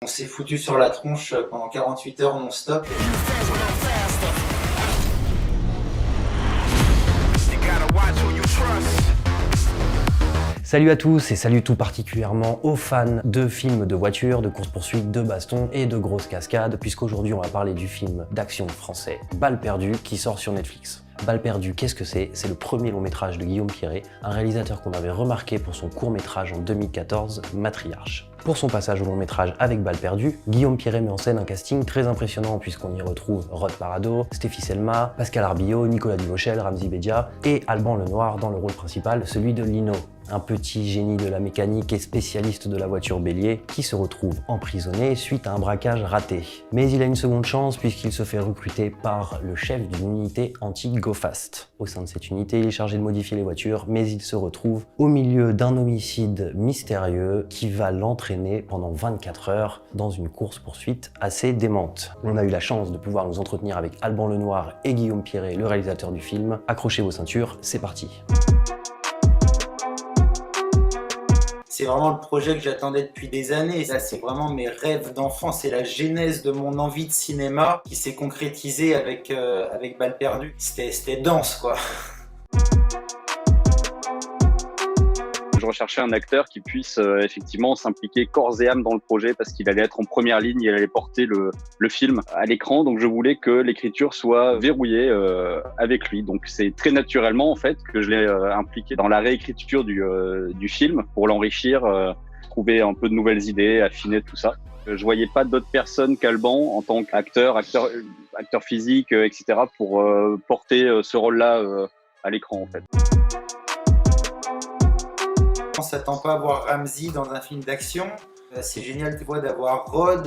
On s'est foutu sur la tronche pendant 48 heures non-stop. Salut à tous et salut tout particulièrement aux fans de films de voitures, de course-poursuite, de baston et de grosses cascades, puisqu'aujourd'hui on va parler du film d'action français Balles perdues qui sort sur Netflix. Balles perdues, qu'est-ce que c'est? C'est le premier long métrage de Guillaume Pirret, un réalisateur qu'on avait remarqué pour son court métrage en 2014, Matriarche. Pour son passage au long métrage avec Balles perdues, Guillaume Pirret met en scène un casting très impressionnant puisqu'on y retrouve Rod Parado, Stéphie Selma, Pascal Arbillot, Nicolas Duvauchel, Ramzy Bedia et Alban Lenoir dans le rôle principal, celui de Lino, un petit génie de la mécanique et spécialiste de la voiture bélier qui se retrouve emprisonné suite à un braquage raté. Mais il a une seconde chance puisqu'il se fait recruter par le chef d'une unité anti-Go Fast. Au sein de cette unité, il est chargé de modifier les voitures, mais il se retrouve au milieu d'un homicide mystérieux qui va l'entraîner pendant 24 heures dans une course-poursuite assez démente. On a eu la chance de pouvoir nous entretenir avec Alban Lenoir et Guillaume Pirret, le réalisateur du film. Accrochez vos ceintures, c'est parti. C'est vraiment le projet que j'attendais depuis des années. Là, c'est vraiment mes rêves d'enfant. C'est la genèse de mon envie de cinéma qui s'est concrétisée avec Balles perdues. C'était dense, quoi. Je recherchais un acteur qui puisse effectivement s'impliquer corps et âme dans le projet parce qu'il allait être en première ligne, il allait porter le film à l'écran. Donc je voulais que l'écriture soit verrouillée avec lui. Donc c'est très naturellement en fait que je l'ai impliqué dans la réécriture du film pour l'enrichir, trouver un peu de nouvelles idées, affiner tout ça. Je voyais pas d'autres personnes qu'Alban en tant qu'acteur, acteur physique, etc. pour porter ce rôle-là à l'écran en fait. On s'attend pas à voir Ramzy dans un film d'action. C'est génial, tu vois, d'avoir Rod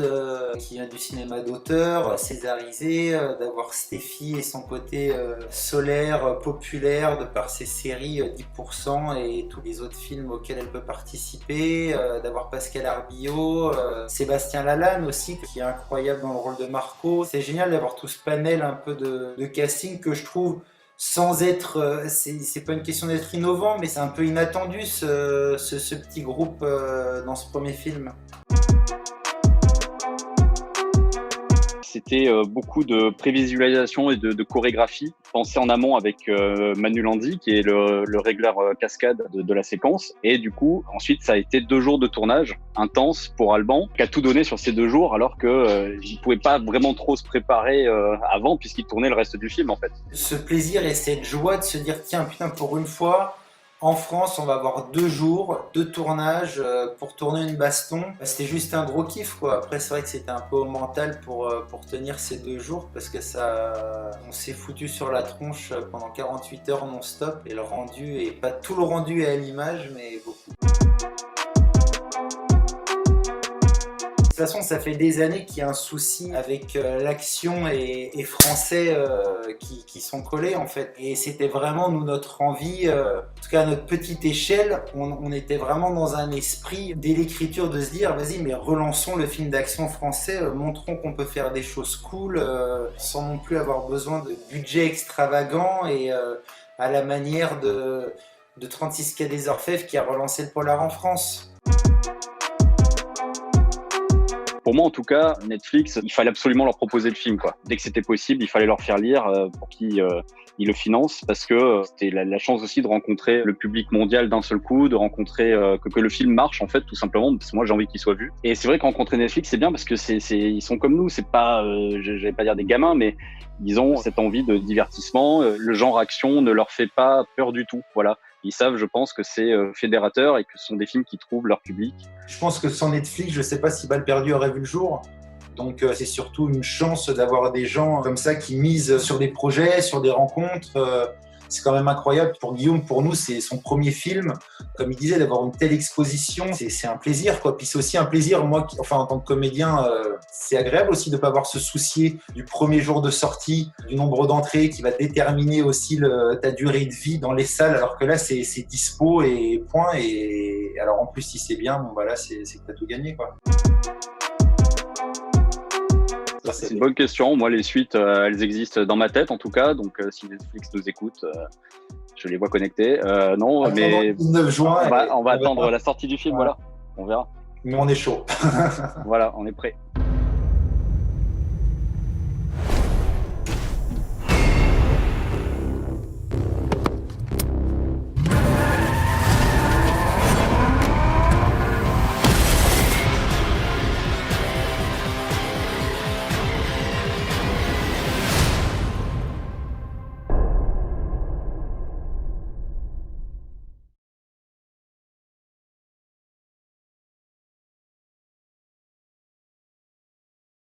qui vient du cinéma d'auteur, césarisé, d'avoir Stéphie et son côté solaire, populaire, de par ses séries 10% et tous les autres films auxquels elle peut participer, d'avoir Pascal Arbillot, Sébastien Lalanne aussi, qui est incroyable dans le rôle de Marco. C'est génial d'avoir tout ce panel un peu de casting que je trouve sans être, c'est pas une question d'être innovant, mais c'est un peu inattendu ce petit groupe dans ce premier film. C'était beaucoup de prévisualisation et de chorégraphie pensée en amont avec Manu Landy, qui est le régleur cascade de la séquence. Et du coup, ensuite, ça a été 2 jours de tournage intense pour Alban, qui a tout donné sur ces 2 jours, alors que il pouvait pas vraiment trop se préparer avant, puisqu'il tournait le reste du film, en fait. Ce plaisir et cette joie de se dire, tiens, putain, pour une fois, en France, on va avoir 2 jours de tournage pour tourner une baston. C'était juste un gros kiff, quoi. Après, c'est vrai que c'était un peu au mental pour tenir ces 2 jours parce que on s'est foutu sur la tronche pendant 48 heures non-stop et le rendu, et pas tout le rendu est à l'image, mais beaucoup. De toute façon, ça fait des années qu'il y a un souci avec l'action et français qui sont collés en fait. Et c'était vraiment nous notre envie, en tout cas à notre petite échelle, on était vraiment dans un esprit dès l'écriture de se dire vas-y mais relançons le film d'action français, montrons qu'on peut faire des choses cool sans non plus avoir besoin de budget extravagant et à la manière de 36 Quai des Orfèvres qui a relancé le polar en France. Pour moi, en tout cas, Netflix, il fallait absolument leur proposer le film, quoi. Dès que c'était possible, il fallait leur faire lire pour qu'ils le financent, parce que c'était la chance aussi de rencontrer le public mondial d'un seul coup, de rencontrer que le film marche, en fait, tout simplement, parce que moi, j'ai envie qu'il soit vu. Et c'est vrai que rencontrer Netflix, c'est bien parce que ils sont comme nous, c'est pas, je vais pas dire des gamins, mais ils ont cette envie de divertissement. Le genre action ne leur fait pas peur du tout, voilà. Ils savent, je pense, que c'est fédérateur et que ce sont des films qui trouvent leur public. Je pense que sans Netflix, je ne sais pas si Balles perdues aurait vu le jour. Donc c'est surtout une chance d'avoir des gens comme ça qui misent sur des projets, sur des rencontres. C'est quand même incroyable. Pour Guillaume, pour nous, c'est son premier film. Comme il disait, d'avoir une telle exposition, c'est un plaisir, quoi. Puis c'est aussi un plaisir, moi, en tant que comédien, c'est agréable aussi de ne pas avoir se soucier du premier jour de sortie, du nombre d'entrées qui va déterminer aussi ta durée de vie dans les salles, alors que là, c'est dispo et point. Et alors en plus, si c'est bien, bon, bah là, c'est que tu as tout gagné, quoi. C'est une bonne question. Moi, les suites, elles existent dans ma tête, en tout cas. Donc, si Netflix nous écoute, je les vois connectés. Non, mais 19 juin, on va attendre la sortie du film, voilà. On verra. Mais on est chaud. Voilà, on est prêt.